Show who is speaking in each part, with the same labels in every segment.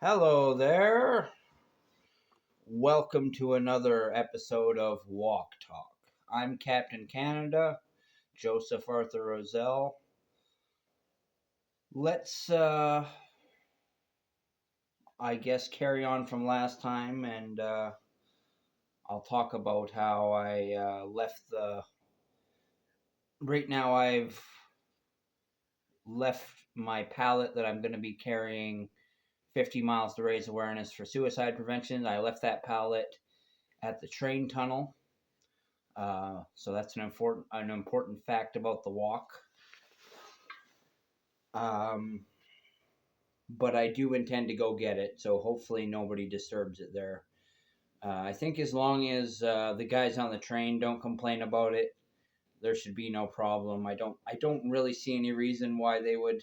Speaker 1: Hello there. Welcome to another episode of WOK Talk. I'm Captain Canada, Joseph Arthur Roszell. Let's, carry on from last time, and I'll talk about how I left the. Right now, I've left my pallet that I'm going to be carrying 50 miles to raise awareness for suicide prevention. I left that pallet at the train tunnel. So that's an important fact about the WOK. But I do intend to go get it, so hopefully nobody disturbs it there. I think as long as the guys on the train don't complain about it, there should be no problem. I don't really see any reason why they would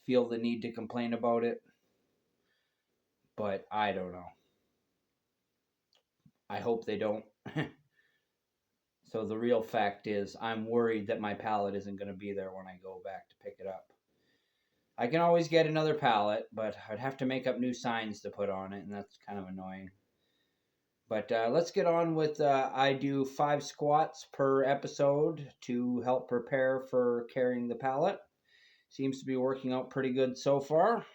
Speaker 1: feel the need to complain about it, but I don't know. I hope they don't. So the real fact is I'm worried that my pallet isn't going to be there when I go back to pick it up. I can always get another pallet, but I'd have to make up new signs to put on it, and that's kind of annoying. But let's get on with, I do 5 squats per episode to help prepare for carrying the pallet. Seems to be working out pretty good so far.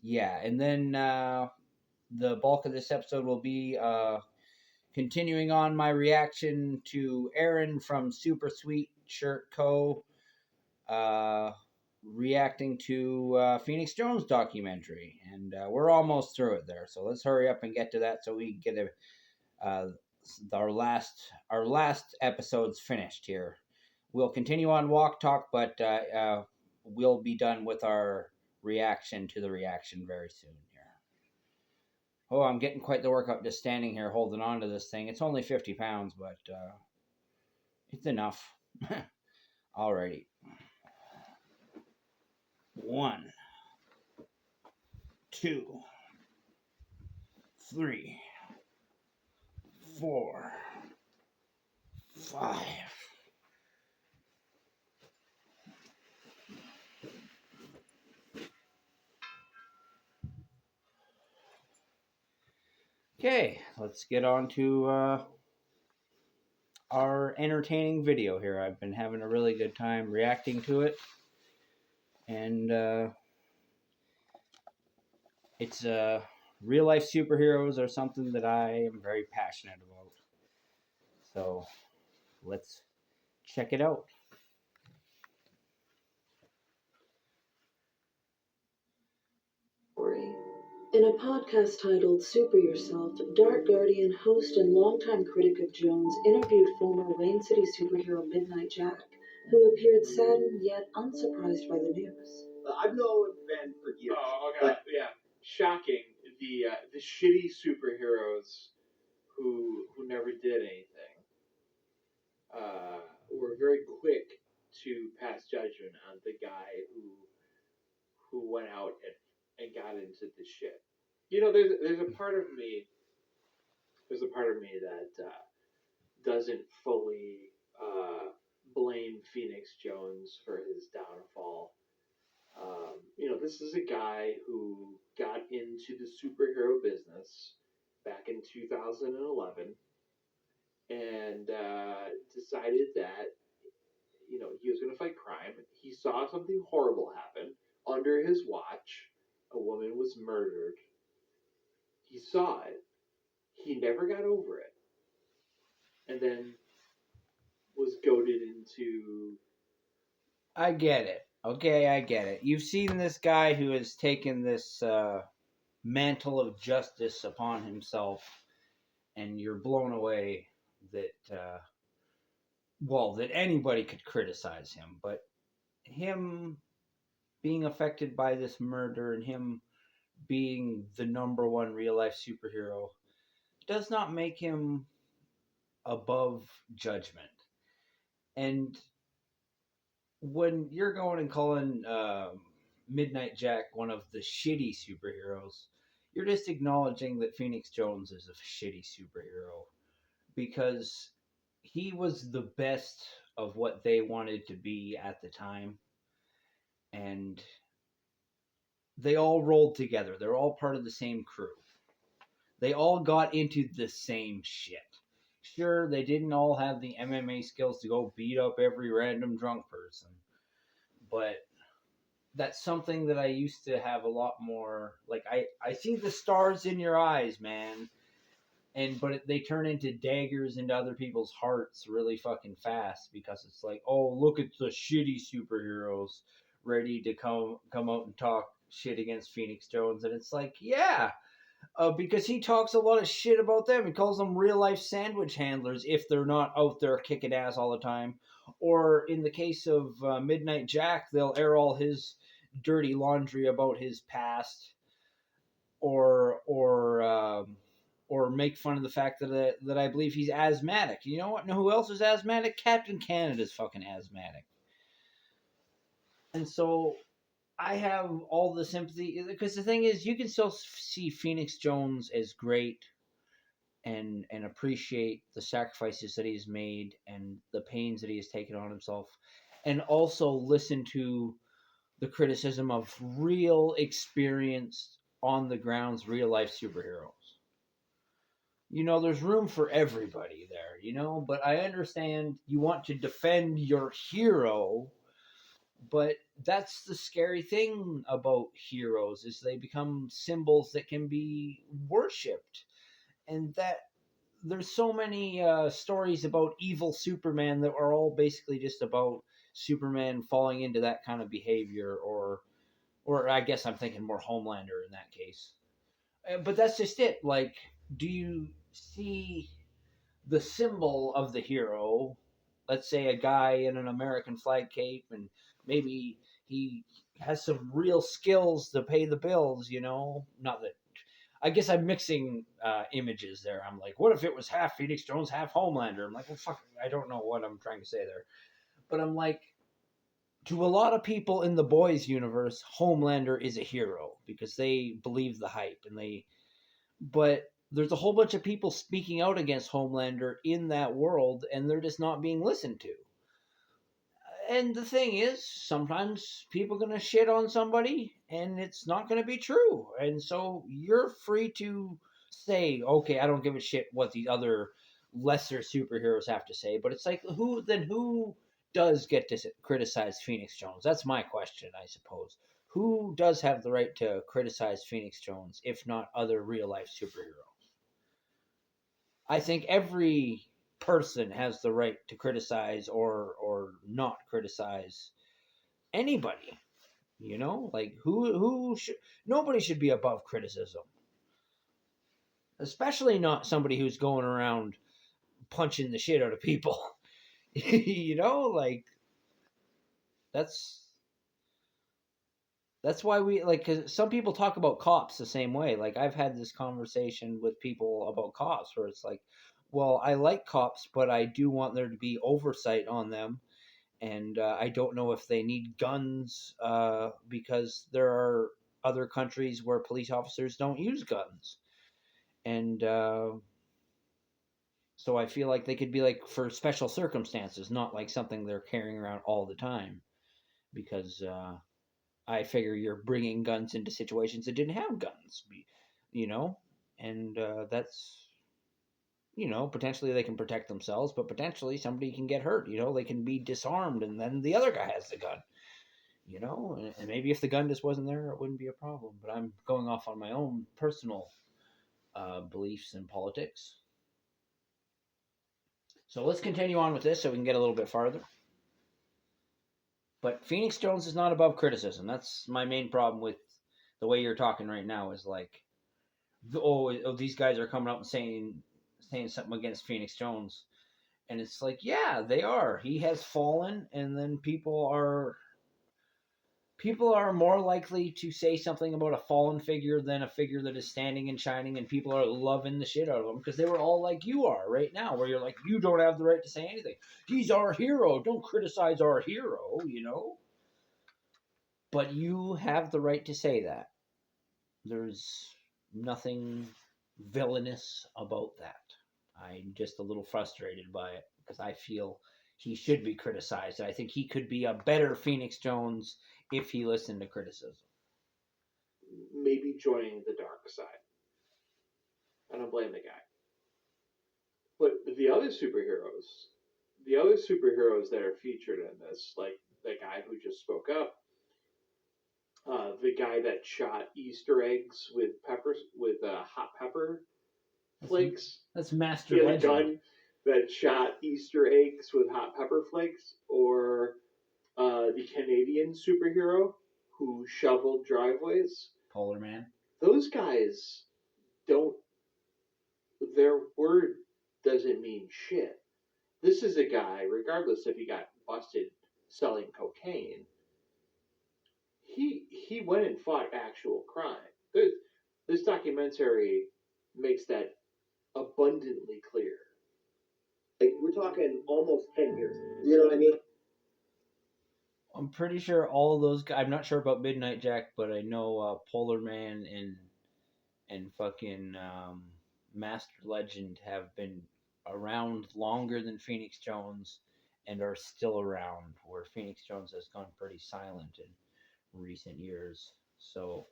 Speaker 1: Yeah, and then the bulk of this episode will be continuing on my reaction to Aaron from Super Sweet Shirt Co. Reacting to Phoenix Jones documentary, and we're almost through it there. So let's hurry up and get to that so we can get our last episode's finished here. We'll continue on WOK Talk, but we'll be done with our reaction to the reaction very soon here. Oh, I'm getting quite the workout just standing here holding on to this thing. It's only 50 pounds, but it's enough. Alrighty. 1, 2, 3, 4, 5. Okay, let's get on to our entertaining video here. I've been having a really good time reacting to it, and it's real life superheroes are something that I am very passionate about. So let's check it out.
Speaker 2: In a podcast titled Super Yourself, Dark Guardian host and longtime critic of Jones interviewed former Wayne City superhero Midnight Jack, who appeared saddened yet unsurprised by the news.
Speaker 3: I've known Ben for years.
Speaker 4: Oh, okay. Yeah. Shocking. The shitty superheroes who never did anything were very quick to pass judgment on the guy who went out and got into the shit. You know, there's a part of me that doesn't fully blame Phoenix Jones for his downfall. This is a guy who got into the superhero business back in 2011 and decided that, he was going to fight crime. He saw something horrible happen under his watch. A woman was murdered. He saw it. He never got over it. And then was goaded into...
Speaker 1: I get it. Okay, I get it. You've seen this guy who has taken this mantle of justice upon himself, and you're blown away that, that anybody could criticize him. But him being affected by this murder and him being the number one real-life superhero does not make him above judgment. And when you're going and calling Midnight Jack one of the shitty superheroes, you're just acknowledging that Phoenix Jones is a shitty superhero because he was the best of what they wanted to be at the time. And and they all rolled together. They're all part of the same crew. They all got into the same shit. Sure, they didn't all have the MMA skills to go beat up every random drunk person, but that's something that I used to have a lot more. Like, I see the stars in your eyes, man. But they turn into daggers into other people's hearts really fucking fast, because it's like, oh, look at the shitty superheroes ready to come out and talk shit against Phoenix Jones. And it's like, yeah, because he talks a lot of shit about them. He calls them real life sandwich handlers if they're not out there kicking ass all the time. Or in the case of Midnight Jack, they'll air all his dirty laundry about his past, or make fun of the fact that I believe he's asthmatic. You know what? Know who else is asthmatic? Captain Canada's fucking asthmatic. And so I have all the sympathy, because the thing is, you can still see Phoenix Jones as great and appreciate the sacrifices that he's made and the pains that he has taken on himself, and also listen to the criticism of real experienced on the grounds real life superheroes. You know, there's room for everybody there, you know, but I understand you want to defend your hero, but that's the scary thing about heroes, is they become symbols that can be worshipped. And that there's so many stories about evil Superman that are all basically just about Superman falling into that kind of behavior, or I guess I'm thinking more Homelander in that case. But that's just it. Like, do you see the symbol of the hero? Let's say a guy in an American flag cape, and maybe he has some real skills to pay the bills, you know? Not that. I guess I'm mixing images there. I'm like, what if it was half Phoenix Jones, half Homelander? I'm like, well, fuck, I don't know what I'm trying to say there. But I'm like, to a lot of people in the boys universe, Homelander is a hero because they believe the hype, but there's a whole bunch of people speaking out against Homelander in that world, and they're just not being listened to. And the thing is, sometimes people are going to shit on somebody, and it's not going to be true. And so you're free to say, okay, I don't give a shit what the other lesser superheroes have to say. But it's like, who does get to criticize Phoenix Jones? That's my question, I suppose. Who does have the right to criticize Phoenix Jones, if not other real life superheroes? I think every person has the right to criticize or not criticize anybody. You know, like who should nobody should be above criticism, especially not somebody who's going around punching the shit out of people. You know, like that's why we like, cause some people talk about cops the same way. Like, I've had this conversation with people about cops where it's like, well, I like cops, but I do want there to be oversight on them. And I don't know if they need guns, because there are other countries where police officers don't use guns. And so I feel like they could be like for special circumstances, not like something they're carrying around all the time. Because I figure you're bringing guns into situations that didn't have guns, you know? And that's, you know, potentially they can protect themselves, but potentially somebody can get hurt. You know, they can be disarmed, and then the other guy has the gun. You know, and maybe if the gun just wasn't there, it wouldn't be a problem. But I'm going off on my own personal beliefs in politics. So let's continue on with this so we can get a little bit farther. But Phoenix Jones is not above criticism. That's my main problem with the way you're talking right now, is like, oh, these guys are coming up and saying something against Phoenix Jones. And it's like, yeah, they are. He has fallen, and then people are more likely to say something about a fallen figure than a figure that is standing and shining, and people are loving the shit out of them because they were all like you are right now, where you're like, you don't have the right to say anything. He's our hero. Don't criticize our hero, you know? But you have the right to say that. There's nothing villainous about that. I'm just a little frustrated by it because I feel he should be criticized. I think he could be a better Phoenix Jones if he listened to criticism.
Speaker 4: Maybe joining the dark side. I don't blame the guy. But the other superheroes that are featured in this, like the guy who just spoke up, the guy that shot Easter eggs with hot pepper flakes.
Speaker 1: That's Master
Speaker 4: He had a
Speaker 1: Legend.
Speaker 4: gun that shot Easter eggs with hot pepper flakes, or the Canadian superhero who shoveled driveways.
Speaker 1: Polar Man.
Speaker 4: Those guys don't. Their word doesn't mean shit. This is a guy, regardless if he got busted selling cocaine, he went and fought actual crime. This documentary makes that abundantly clear.
Speaker 3: Like, we're talking almost 10 years. You know what I mean?
Speaker 1: I'm pretty sure all those guys. I'm not sure about Midnight Jack, but I know Polar Man and fucking Master Legend have been around longer than Phoenix Jones and are still around, where Phoenix Jones has gone pretty silent in recent years. So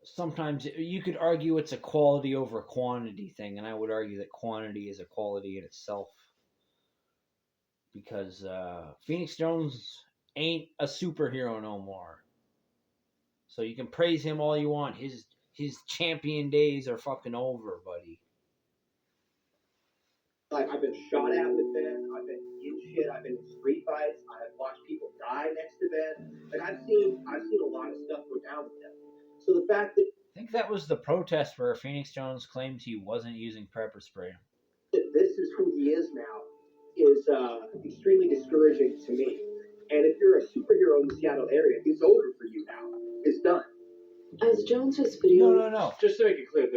Speaker 1: sometimes you could argue it's a quality over quantity thing, and I would argue that quantity is a quality in itself, because Phoenix Jones ain't a superhero no more. So you can praise him all you want. His champion days are fucking over, buddy.
Speaker 3: Like, I've been shot at with Ben. I've been in shit. I've been in street fights. I've watched people die next to Ben. Like, I've seen a lot of stuff go down with him. So the fact that
Speaker 1: I think that was the protest where Phoenix Jones claimed he wasn't using pepper spray.
Speaker 3: this is who he is now is extremely discouraging to me. And if you're a superhero in the Seattle area, it's over for you now. It's done.
Speaker 2: As Jones's video
Speaker 1: No.
Speaker 4: Just to make it clear,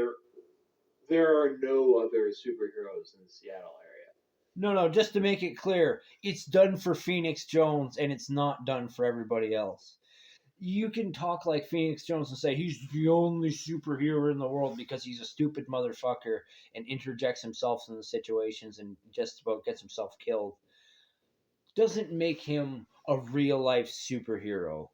Speaker 4: there are no other superheroes in the Seattle area.
Speaker 1: No, just to make it clear, it's done for Phoenix Jones and it's not done for everybody else. You can talk like Phoenix Jones and say he's the only superhero in the world because he's a stupid motherfucker and interjects himself in the situations and just about gets himself killed. Doesn't make him a real life superhero.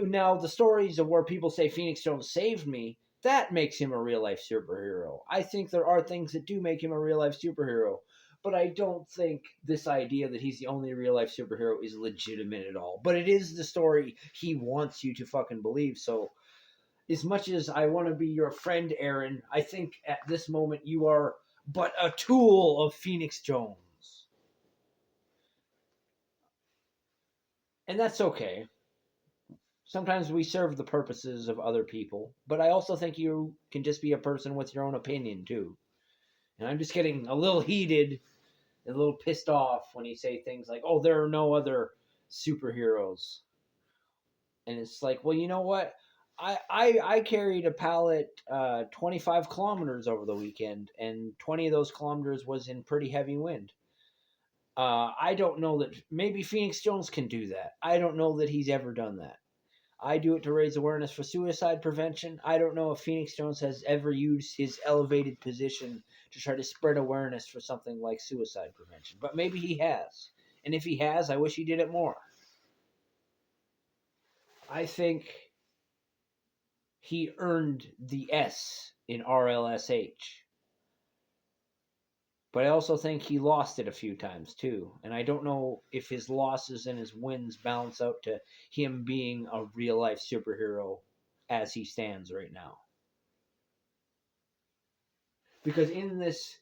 Speaker 1: Now the stories of where people say Phoenix Jones saved me, that makes him a real life superhero. I think there are things that do make him a real life superhero, but I don't think this idea that he's the only real life superhero is legitimate at all. But it is the story he wants you to fucking believe. So as much as I want to be your friend, Aaron, I think at this moment you are but a tool of Phoenix Jones. And that's okay. Sometimes we serve the purposes of other people, but I also think you can just be a person with your own opinion too. And I'm just getting a little heated, a little pissed off when you say things like, "Oh, there are no other superheroes," and it's like, well, you know what? I carried a pallet 25 kilometers over the weekend, and 20 of those kilometers was in pretty heavy wind. I don't know that maybe Phoenix Jones can do that. I don't know that he's ever done that. I do it to raise awareness for suicide prevention. I don't know if Phoenix Jones has ever used his elevated position to try to spread awareness for something like suicide prevention. But maybe he has. And if he has, I wish he did it more. I think he earned the S in RLSH. But I also think he lost it a few times too. And I don't know if his losses and his wins balance out to him being a real life superhero as he stands right now. Because in this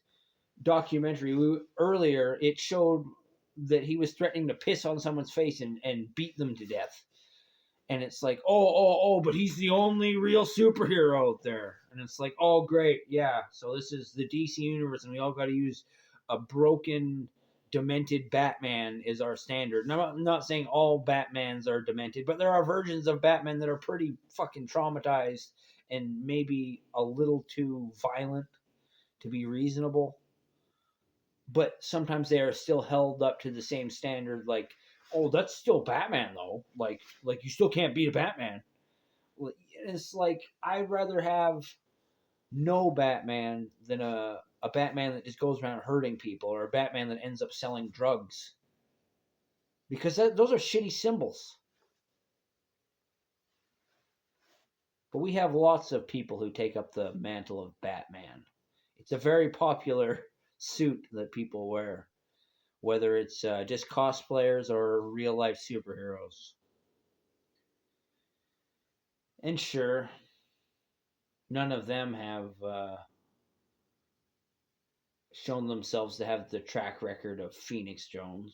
Speaker 1: documentary earlier, it showed that he was threatening to piss on someone's face and beat them to death. And it's like, but he's the only real superhero out there. And it's like, oh, great, yeah. So this is the DC universe, and we all got to use a broken, demented Batman is our standard. And I'm not saying all Batmans are demented, but there are versions of Batman that are pretty fucking traumatized and maybe a little too violent to be reasonable. But sometimes they are still held up to the same standard, like, oh, that's still Batman though. Like you still can't beat a Batman. It's like I'd rather have no Batman than a Batman that just goes around hurting people, or a Batman that ends up selling drugs. Because those are shitty symbols. But we have lots of people who take up the mantle of Batman. It's a very popular suit that people wear, whether it's just cosplayers or real life superheroes. And sure, none of them have shown themselves to have the track record of Phoenix Jones.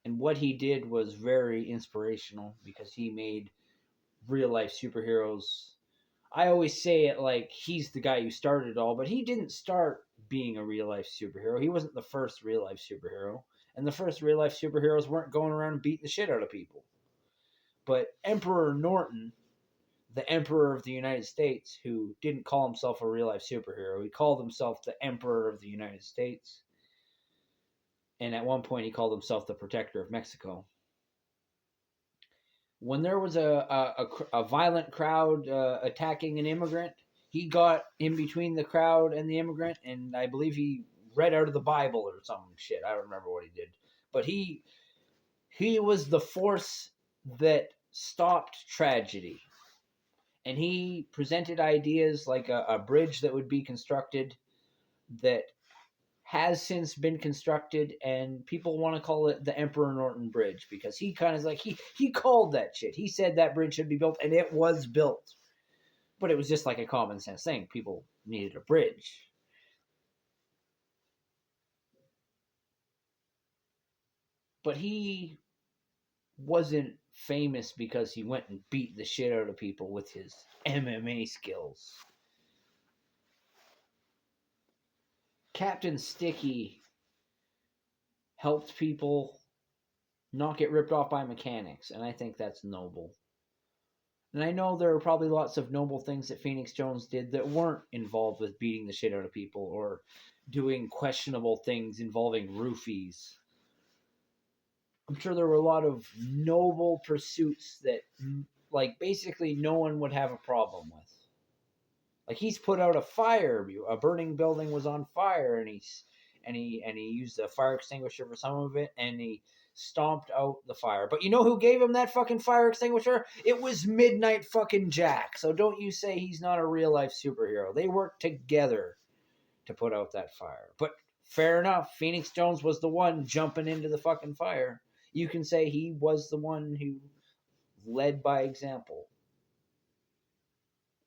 Speaker 1: And what he did was very inspirational because he made real life superheroes. I always say it like he's the guy who started it all, but he didn't start being a real life superhero. He wasn't the first real life superhero. And the first real life superheroes weren't going around beating the shit out of people. But Emperor Norton, the Emperor of the United States, who didn't call himself a real life superhero, he called himself the Emperor of the United States. And at one point, he called himself the Protector of Mexico. When there was a violent crowd attacking an immigrant, he got in between the crowd and the immigrant, and I believe he read out of the Bible or some shit. I don't remember what he did. But he was the force that stopped tragedy. And he presented ideas like a bridge that would be constructed that has since been constructed, and people want to call it the Emperor Norton Bridge because he kind of like he called that shit. He said that bridge should be built, and it was built. But it was just like a common sense thing. People needed a bridge. But he wasn't famous because he went and beat the shit out of people with his MMA skills. Captain Sticky helped people not get ripped off by mechanics, and I think that's noble. And I know there are probably lots of noble things that Phoenix Jones did that weren't involved with beating the shit out of people or doing questionable things involving roofies. I'm sure there were a lot of noble pursuits that, like, basically no one would have a problem with. Like, he's put out a fire. A burning building was on fire, and he used a fire extinguisher for some of it, and he stomped out the fire. But you know who gave him that fucking fire extinguisher? It was Midnight fucking Jack. So don't you say he's not a real life superhero. They worked together to put out that fire. But fair enough, Phoenix Jones was the one jumping into the fucking fire. You can say he was the one who led by example.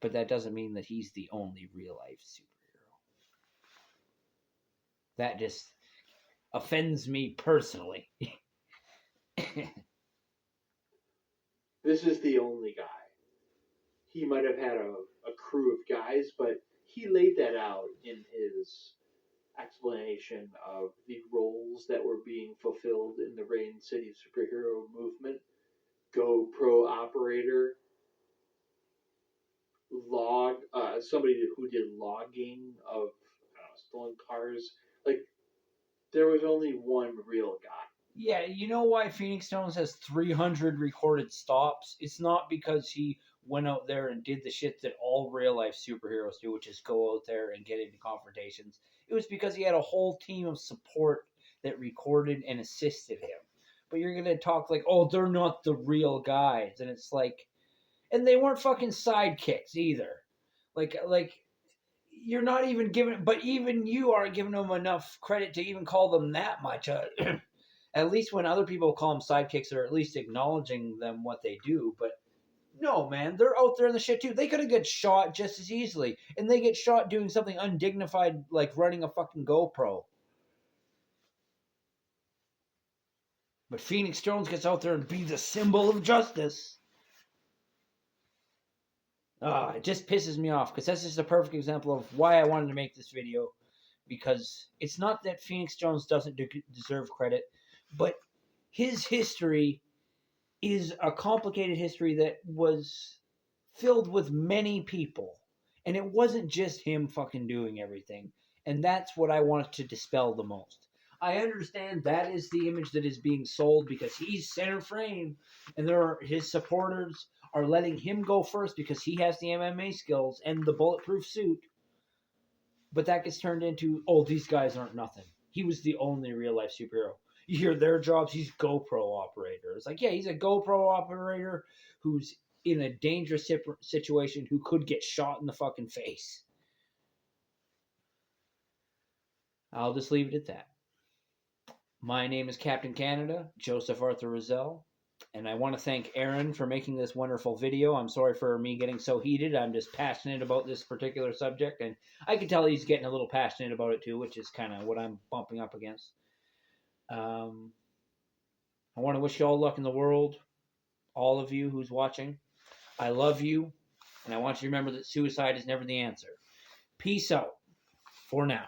Speaker 1: But that doesn't mean that he's the only real life superhero. That just offends me personally.
Speaker 4: This is the only guy. He might have had a crew of guys, but he laid that out in his explanation of the roles that were being fulfilled in the Rain City superhero movement. GoPro operator, somebody who did logging of stolen cars. Like, there was only one real guy.
Speaker 1: Yeah, you know why Phoenix Jones has 300 recorded stops? It's not because he went out there and did the shit that all real life superheroes do, which is go out there and get into confrontations. It was because he had a whole team of support that recorded and assisted him. But you're going to talk like, oh, they're not the real guys. And it's like, and they weren't fucking sidekicks either. Like you're not even giving, but even you aren't giving them enough credit to even call them that much. At least when other people call them sidekicks, they're at least acknowledging them what they do. But no, man, they're out there in the shit too. They could have got shot just as easily, and they get shot doing something undignified like running a fucking GoPro. But Phoenix Jones gets out there and be the symbol of justice. It just pisses me off because that's just a perfect example of why I wanted to make this video. Because it's not that Phoenix Jones doesn't deserve credit, but his history is a complicated history that was filled with many people. And it wasn't just him fucking doing everything. And that's what I wanted to dispel the most. I understand that is the image that is being sold because he's center frame. And his supporters are letting him go first because he has the MMA skills and the bulletproof suit. But that gets turned into, oh, these guys aren't nothing. He was the only real life superhero. You hear their jobs, he's GoPro operator. It's like, yeah, he's a GoPro operator who's in a dangerous situation who could get shot in the fucking face. I'll just leave it at that. My name is Captain Canada, Joseph Arthur Roszell, and I want to thank Aaron for making this wonderful video. I'm sorry for me getting so heated. I'm just passionate about this particular subject, and I can tell he's getting a little passionate about it too, which is kind of what I'm bumping up against. I want to wish you all luck in the world, all of you who's watching. I love you, and I want you to remember that suicide is never the answer. Peace out for now.